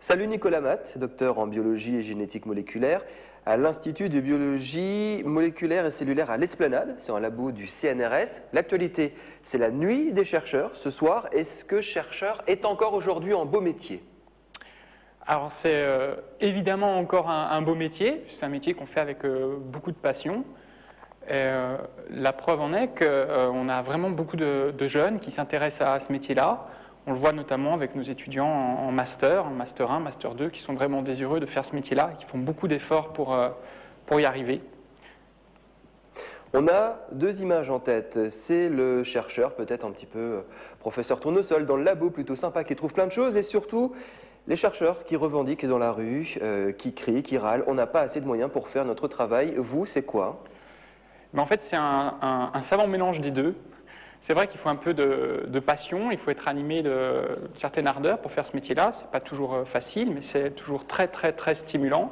Salut Nicolas Matt, docteur en biologie et génétique moléculaire à l'Institut de biologie moléculaire et cellulaire à l'Esplanade, c'est un labo du CNRS. L'actualité, c'est la nuit des chercheurs ce soir. Est-ce que chercheur est encore aujourd'hui un beau métier? Alors c'est évidemment encore un beau métier, c'est un métier qu'on fait avec beaucoup de passion. Et, la preuve en est qu'on a vraiment beaucoup de jeunes qui s'intéressent à ce métier-là. On le voit notamment avec nos étudiants en master 1, master 2, qui sont vraiment désireux de faire ce métier-là, qui font beaucoup d'efforts pour y arriver. On a deux images en tête. C'est le chercheur, peut-être un petit peu professeur tournesol, dans le labo, plutôt sympa, qui trouve plein de choses, et surtout les chercheurs qui revendiquent dans la rue, qui crient, qui râlent. On n'a pas assez de moyens pour faire notre travail. Vous, c'est quoi? Mais en fait, c'est un savant mélange des deux. C'est vrai qu'il faut un peu de passion, il faut être animé de certaine ardeur pour faire ce métier-là. Ce n'est pas toujours facile, mais c'est toujours très stimulant.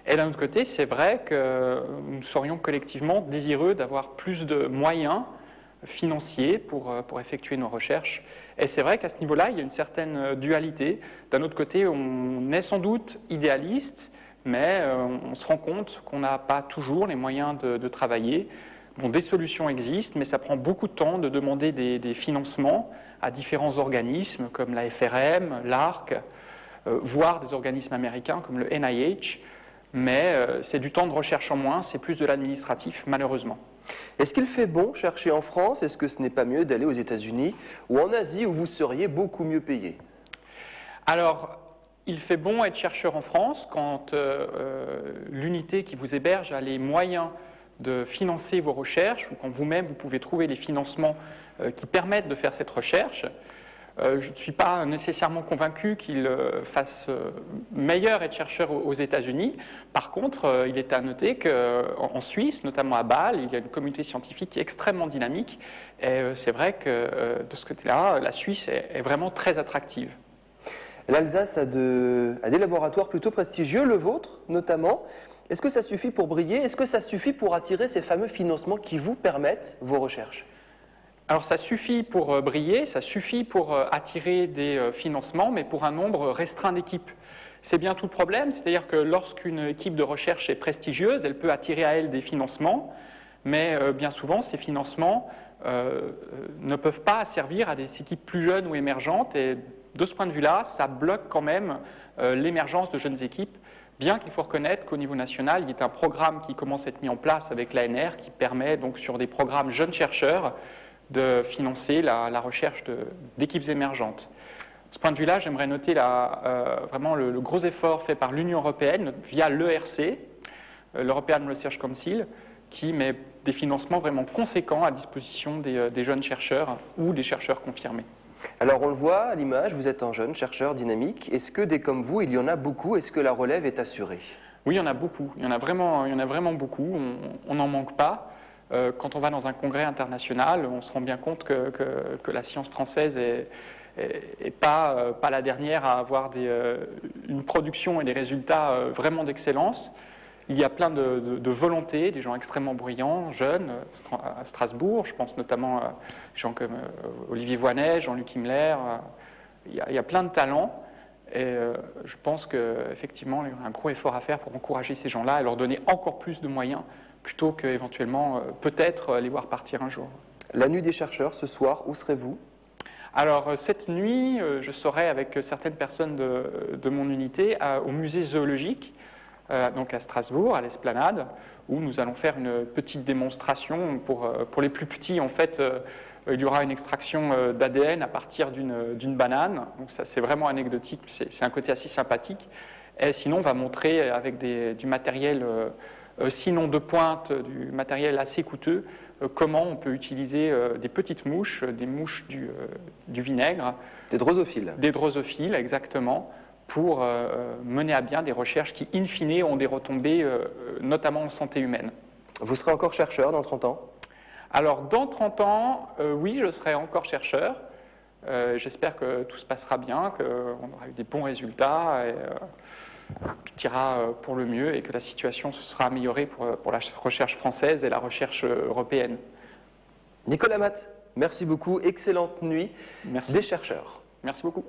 Et d'un autre côté, c'est vrai que nous serions collectivement désireux d'avoir plus de moyens financiers pour effectuer nos recherches. Et c'est vrai qu'à ce niveau-là, il y a une certaine dualité. D'un autre côté, on est sans doute idéaliste, mais on se rend compte qu'on n'a pas toujours les moyens de travailler. Bon, des solutions existent, mais ça prend beaucoup de temps de demander des financements à différents organismes comme la FRM, l'ARC, voire des organismes américains comme le NIH. Mais c'est du temps de recherche en moins, c'est plus de l'administratif, malheureusement. Est-ce qu'il fait bon chercher en France? Est-ce que ce n'est pas mieux d'aller aux États-Unis ou en Asie où vous seriez beaucoup mieux payé? Alors, il fait bon être chercheur en France quand l'unité qui vous héberge a les moyens de financer vos recherches, ou quand vous-même vous pouvez trouver les financements qui permettent de faire cette recherche. Je ne suis pas nécessairement convaincu qu'il fasse meilleur être chercheur aux États-Unis. Par contre, il est à noter qu'en Suisse, notamment à Bâle, il y a une communauté scientifique qui est extrêmement dynamique. Et c'est vrai que de ce côté-là, la Suisse est vraiment très attractive. L'Alsace a des laboratoires plutôt prestigieux, le vôtre notamment. Est-ce que ça suffit pour briller? Est-ce que ça suffit pour attirer ces fameux financements qui vous permettent vos recherches? Alors ça suffit pour briller, ça suffit pour attirer des financements, mais pour un nombre restreint d'équipes. C'est bien tout le problème, c'est-à-dire que lorsqu'une équipe de recherche est prestigieuse, elle peut attirer à elle des financements, mais bien souvent ces financements ne peuvent pas servir à des équipes plus jeunes ou émergentes, et de ce point de vue-là, ça bloque quand même l'émergence de jeunes équipes. Bien qu'il faut reconnaître qu'au niveau national, il y a un programme qui commence à être mis en place avec l'ANR qui permet donc sur des programmes jeunes chercheurs de financer la recherche d'équipes émergentes. De ce point de vue-là, j'aimerais noter vraiment le gros effort fait par l'Union européenne via l'ERC, l'European Research Council, qui met des financements vraiment conséquents à disposition des jeunes chercheurs ou des chercheurs confirmés. Alors on le voit à l'image, vous êtes un jeune chercheur dynamique. Est-ce que des comme vous, il y en a beaucoup? Est-ce que la relève est assurée? Oui, il y en a beaucoup. Il y en a vraiment beaucoup. On n'en manque pas. Quand on va dans un congrès international, on se rend bien compte que la science française est pas la dernière à avoir une production et des résultats vraiment d'excellence. Il y a plein de volontés, des gens extrêmement brillants, jeunes, à Strasbourg. Je pense notamment à des gens comme Olivier Voynet, Jean-Luc Himmler. Il y a plein de talents. Et je pense qu'effectivement, il y a un gros effort à faire pour encourager ces gens-là et leur donner encore plus de moyens, plutôt qu'éventuellement, peut-être, les voir partir un jour. La nuit des chercheurs, ce soir, où serez-vous? Alors, cette nuit, je serai avec certaines personnes de mon unité au musée zoologique, donc à Strasbourg, à l'Esplanade, où nous allons faire une petite démonstration. Pour les plus petits, en fait, il y aura une extraction d'ADN à partir d'une banane. Donc ça, c'est vraiment anecdotique, c'est un côté assez sympathique. Et sinon, on va montrer avec du matériel, sinon de pointe, du matériel assez coûteux, comment on peut utiliser des petites mouches, des mouches du vinaigre. Des drosophiles. Des drosophiles, exactement, pour mener à bien des recherches qui, in fine, ont des retombées, notamment en santé humaine. Vous serez encore chercheur dans 30 ans? Alors, dans 30 ans, oui, je serai encore chercheur. J'espère que tout se passera bien, qu'on aura eu des bons résultats, et tout ira pour le mieux, et que la situation se sera améliorée pour la recherche française et la recherche européenne. Nicolas Matt, merci beaucoup. Excellente nuit Merci. Des chercheurs. Merci beaucoup.